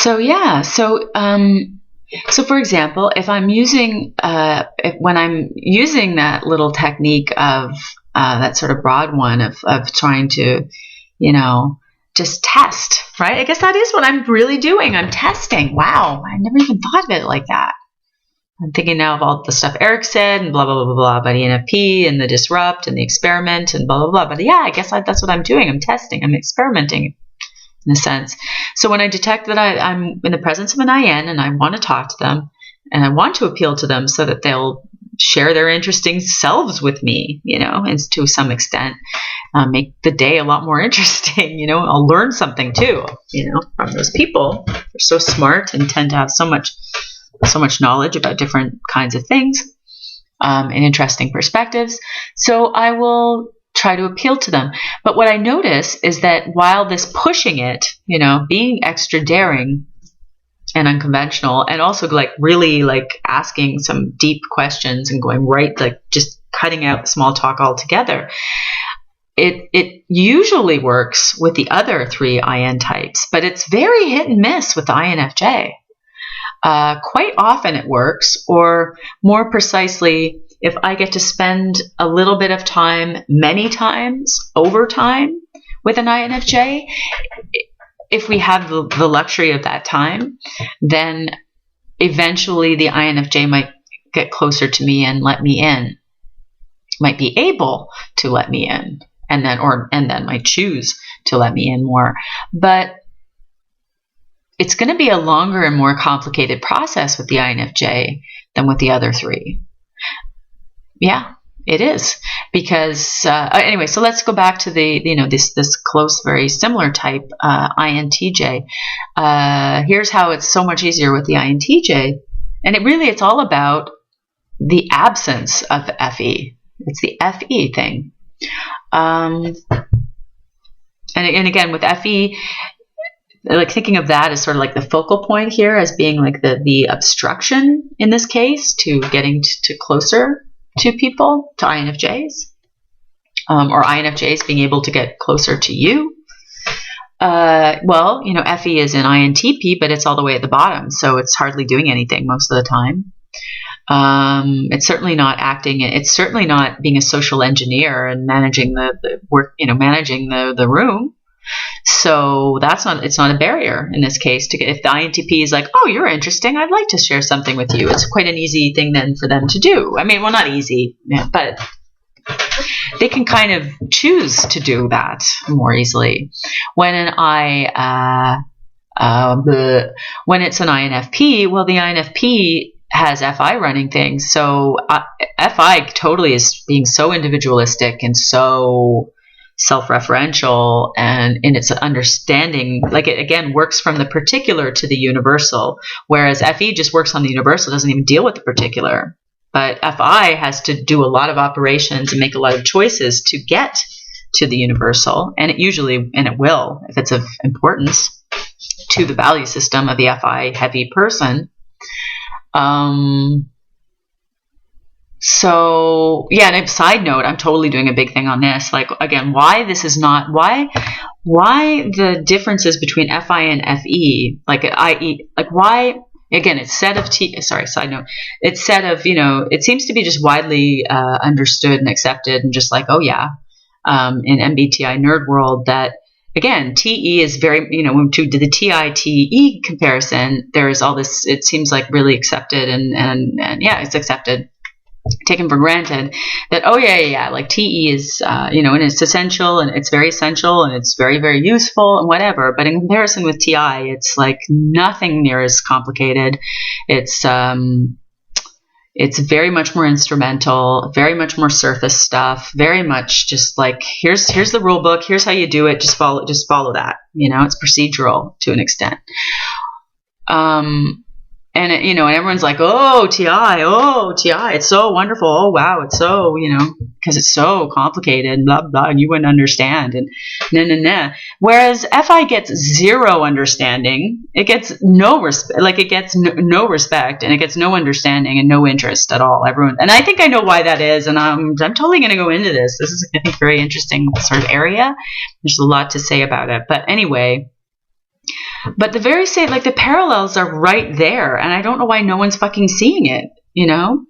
So yeah, so for example, if I'm using, when I'm using that little technique of that sort of broad one of trying to, just test, right? I guess that is what I'm really doing. I'm testing. Wow, I never even thought of it like that. I'm thinking now of all the stuff Eric said and blah, blah, blah, blah, blah about ENFP and the disrupt and the experiment and blah, blah, blah. But yeah, I guess that's what I'm doing. I'm testing. I'm experimenting in a sense. So when I detect that I'm in the presence of an IN and I want to talk to them and I want to appeal to them so that they'll share their interesting selves with me, and to some extent make the day a lot more interesting, I'll learn something too, from those people. They're so smart and tend to have so much knowledge about different kinds of things and interesting perspectives. So I will try to appeal to them. But what I notice is that while this pushing it, being extra daring and unconventional, and also really asking some deep questions and going right, just cutting out small talk altogether, it usually works with the other 3 IN types, but it's very hit and miss with the INFJ. Quite often it works, or more precisely, if I get to spend a little bit of time, many times, over time with an INFJ, if we have the luxury of that time, then eventually the INFJ might get closer to me and let me in, might be able to let me in, and then might choose to let me in more. But it's going to be a longer and more complicated process with the INFJ than with the other 3. Yeah, it is. Because anyway, so let's go back to the this close, very similar type INTJ. Here's how it's so much easier with the INTJ, and it's all about the absence of FE. It's the FE thing, and again with FE. Thinking of that as sort of like the focal point here as being like the obstruction in this case to getting to closer to people, to INFJs, or INFJs being able to get closer to you. FE is in INTP, but it's all the way at the bottom, so it's hardly doing anything most of the time. It's certainly not acting. It's certainly not being a social engineer and managing the work, managing the room. So it's not a barrier in this case to get, if the INTP is like, oh, you're interesting, I'd like to share something with you. It's quite an easy thing then for them to do. I mean, well, not easy, but they can kind of choose to do that more easily. When when it's an INFP, well, the INFP has FI running things. So FI totally is being so individualistic and so self-referential, and in its understanding, it again works from the particular to the universal, whereas FE just works on the universal, doesn't even deal with the particular. But FI has to do a lot of operations and make a lot of choices to get to the universal, and it will, if it's of importance to the value system of the FI heavy person. So yeah, and a side note, I'm totally doing a big thing on this. Again, why the differences between FI and FE, why, again, it's said of side note, it's said of, it seems to be just widely understood and accepted and just oh yeah, in MBTI nerd world that, again, TE is very, to the TI-TE comparison, there is all this, it seems really accepted and yeah, it's accepted, taken for granted that, oh yeah, TE is, and it's essential and it's very essential and it's very, very useful and whatever. But in comparison with TI, it's nothing near as complicated. It's very much more instrumental, very much more surface stuff, very much just here's the rule book, here's how you do it, just follow that. It's procedural to an extent. And and everyone's like, oh, TI, it's so wonderful. Oh, wow, it's so, because it's so complicated and blah, blah, and you wouldn't understand. And nah. Whereas FI gets zero understanding. It gets no respect, no respect, and it gets no understanding and no interest at all. Everyone, and I think I know why that is, and I'm totally going to go into this. This is, I think, a very interesting sort of area. There's a lot to say about it. But anyway, But the very same, like the parallels are right there, and I don't know why no one's fucking seeing it,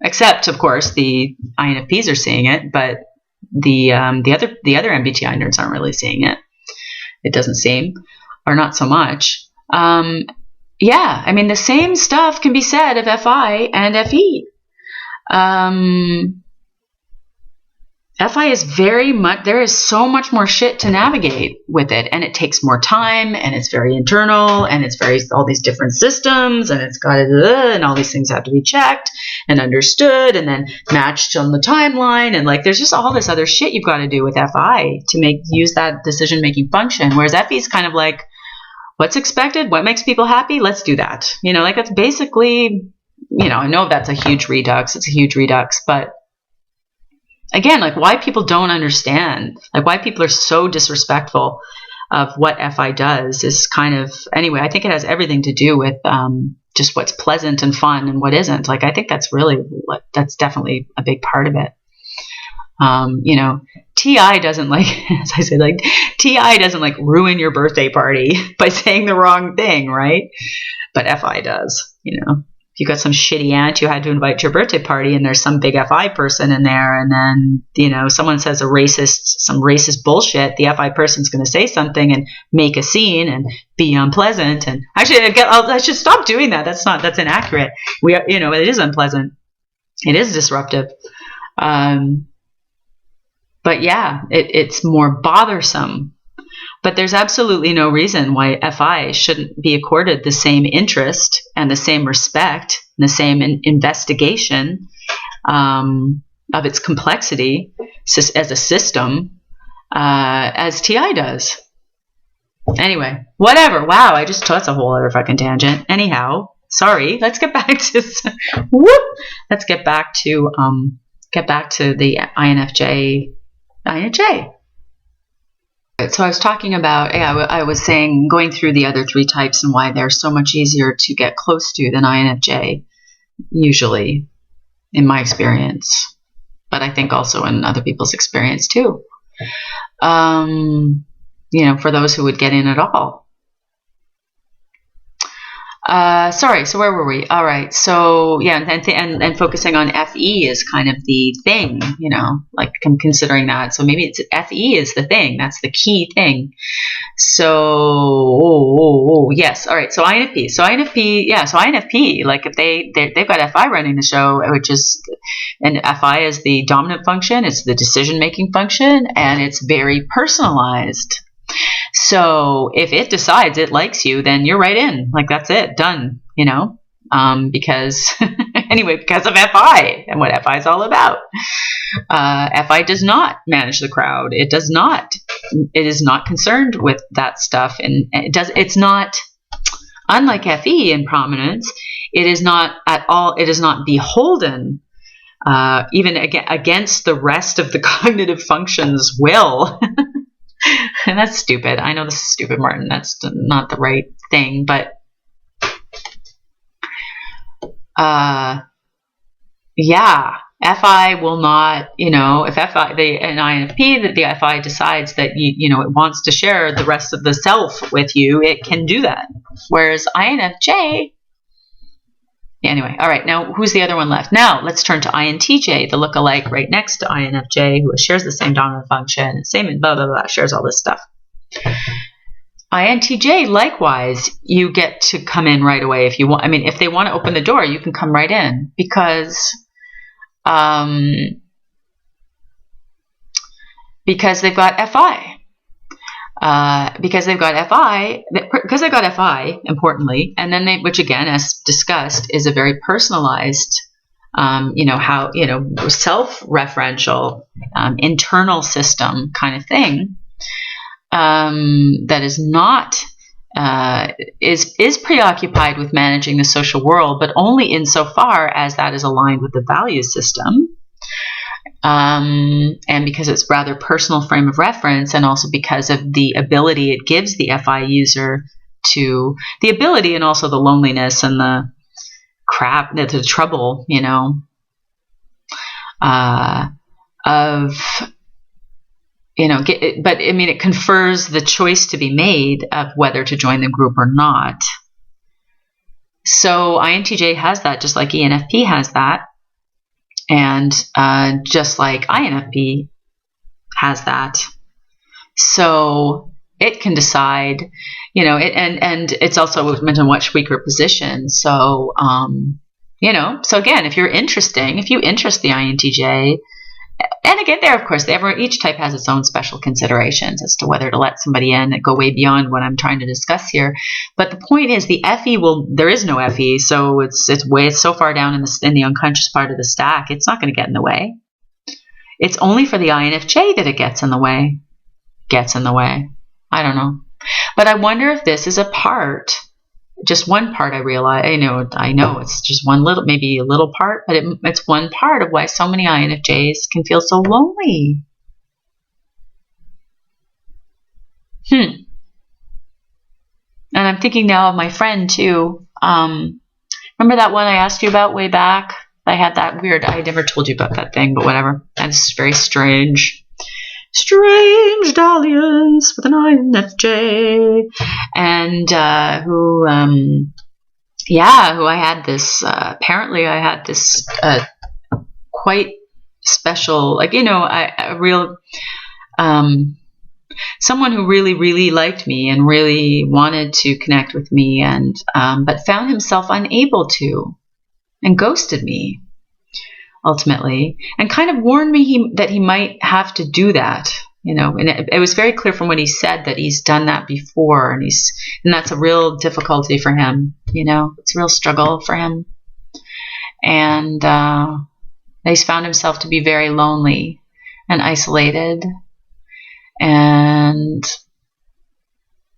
except of course the INFPs are seeing it, but the other MBTI nerds aren't really seeing it. It doesn't seem, or not so much. Yeah, I mean the same stuff can be said of FI and FE. FI is very much, there is so much more shit to navigate with it, and it takes more time, and it's very internal, and it's all these different systems, and it's got and all these things have to be checked and understood and then matched on the timeline, and like there's just all this other shit you've got to do with FI to use that decision making function, whereas FE is kind of like, what's expected, what makes people happy, let's do that. Like that's basically, I know that's a huge redux, but again, like why people don't understand, like why people are so disrespectful of what FI does is kind of, anyway, I think it has everything to do with just what's pleasant and fun and what isn't. Like I think that's definitely a big part of it. TI doesn't like, as I said, like TI doesn't like ruin your birthday party by saying the wrong thing, right? But FI does, If you got some shitty aunt you had to invite to your birthday party and there's some big FI person in there, and then, someone says some racist bullshit, the FI person's going to say something and make a scene and be unpleasant. And actually, I should stop doing that. That's inaccurate. It is unpleasant. It is disruptive. But yeah, it's more bothersome. But there's absolutely no reason why FI shouldn't be accorded the same interest and the same respect and the same investigation of its complexity as a system as TI does. Anyway, whatever. Wow, that's a whole other fucking tangent. Anyhow, sorry. Let's get back to Let's get back to the INFJ. So I was talking about, I was saying going through the other three types and why they're so much easier to get close to than INFJ, usually, in my experience. But I think also in other people's experience too. For those who would get in at all. Sorry, so where were we? All right, so yeah, and focusing on FE is kind of the thing, like I'm considering that. So maybe it's FE is the thing, that's the key thing. So yes, all right. So INFP, like if they've got FI running the show, and FI is the dominant function, it's the decision making function, and it's very personalized. So if it decides it likes you, then you're right in. Like that's it, done. Because of FI and what FI is all about. FI does not manage the crowd. It does not. It is not concerned with that stuff, and it's not. Unlike FE in prominence, it is not at all. It is not beholden. Even against the rest of the cognitive functions' will. And that's stupid. I know this is stupid, Martin. That's not the right thing, but yeah, FI will not, if an INFP, that the FI decides that it wants to share the rest of the self with you, it can do that. Whereas INFJ, anyway, all right, now who's the other one left? Now let's turn to INTJ, the lookalike right next to INFJ, who shares the same dominant function, same blah, blah, blah, shares all this stuff. INTJ, likewise, you get to come in right away if you want. I mean, if they want to open the door, you can come right in because they've got FI. Because they've got FI, importantly, and then which again, as discussed, is a very personalized, self-referential, internal system kind of thing, that is not, is preoccupied with managing the social world, but only insofar as that is aligned with the value system. And because it's rather personal frame of reference, and also because of the ability it gives the FI user to the ability, and also the loneliness and the crap, the trouble, of but I mean, it confers the choice to be made of whether to join the group or not. So INTJ has that, just like ENFP has that, and just like INFP has that. So it can decide, and it's also meant in much weaker position. So, so again, if you interest the INTJ, and again, of course, each type has its own special considerations as to whether to let somebody in and go way beyond what I'm trying to discuss here. But the point is, the FE there is no FE, so it's way so far down in the unconscious part of the stack, it's not going to get in the way. It's only for the INFJ that it gets in the way. I don't know. But I wonder if this is just one part. I realize, I know it's just maybe a little part, but it's one part of why so many INFJs can feel so lonely. And I'm thinking now of my friend too. Remember that one I asked you about way back? I had that weird, I never told you about that thing, but whatever. And it's very strange dalliance with an INFJ, and who I had this, apparently I had this quite special, a real, someone who really, really liked me and really wanted to connect with me, and but found himself unable to, and ghosted me ultimately, and kind of warned me that he might have to do that, and it was very clear from what he said that he's done that before, and that's a real difficulty for him, it's a real struggle for him, and he's found himself to be very lonely and isolated, and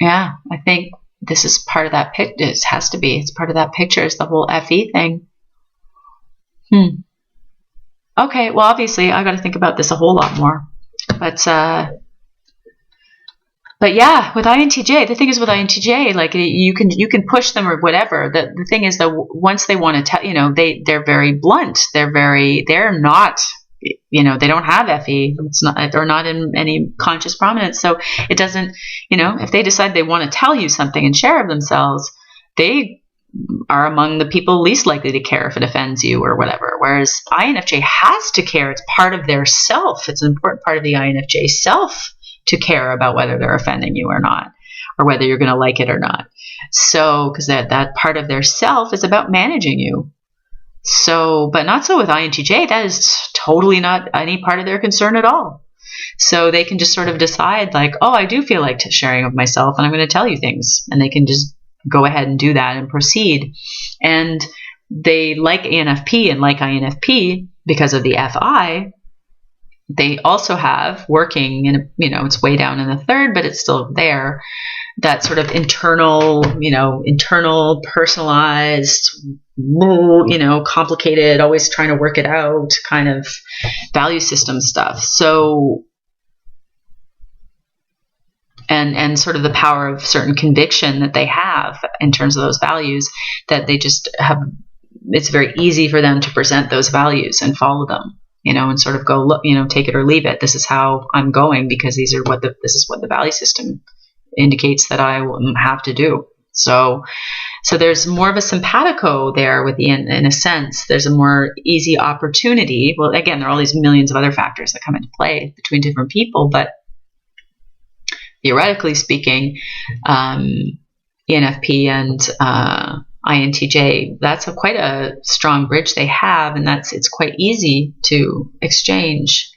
I think this is part of that picture. It has to be. It's part of that picture. Is the whole FE thing. Okay, well, obviously, I got to think about this a whole lot more. But yeah, with INTJ, the thing is with INTJ, like you can push them or whatever. The thing is that once they want to tell, they're very blunt. They're not, they don't have FE. It's not, they're not in any conscious prominence. So it doesn't, if they decide they want to tell you something and share of themselves, they are among the people least likely to care if it offends you or whatever. Whereas INFJ has to care. It's part of their self. It's an important part of the INFJ self to care about whether they're offending you or not, or whether you're going to like it or not. So, because that part of their self is about managing you. So, but not so with INTJ. That is totally not any part of their concern at all. So they can just sort of decide like, oh, I do feel like sharing of myself, and I'm going to tell you things, and they can just go ahead and do that and proceed. And they like ENFP and like INFP because of the FI. They also have working in, it's way down in the third, but it's still there. That sort of internal personalized, complicated, always trying to work it out kind of value system stuff. So, and sort of the power of certain conviction that they have in terms of those values, that they just have, it's very easy for them to present those values and follow them, and sort of go, look, take it or leave it. This is how I'm going because this is what the value system indicates that I will have to do. So there's more of a simpatico there in a sense. There's a more easy opportunity. Well, again, there are all these millions of other factors that come into play between different people, but theoretically speaking, ENFP and INTJ, that's quite a strong bridge they have, and it's quite easy to exchange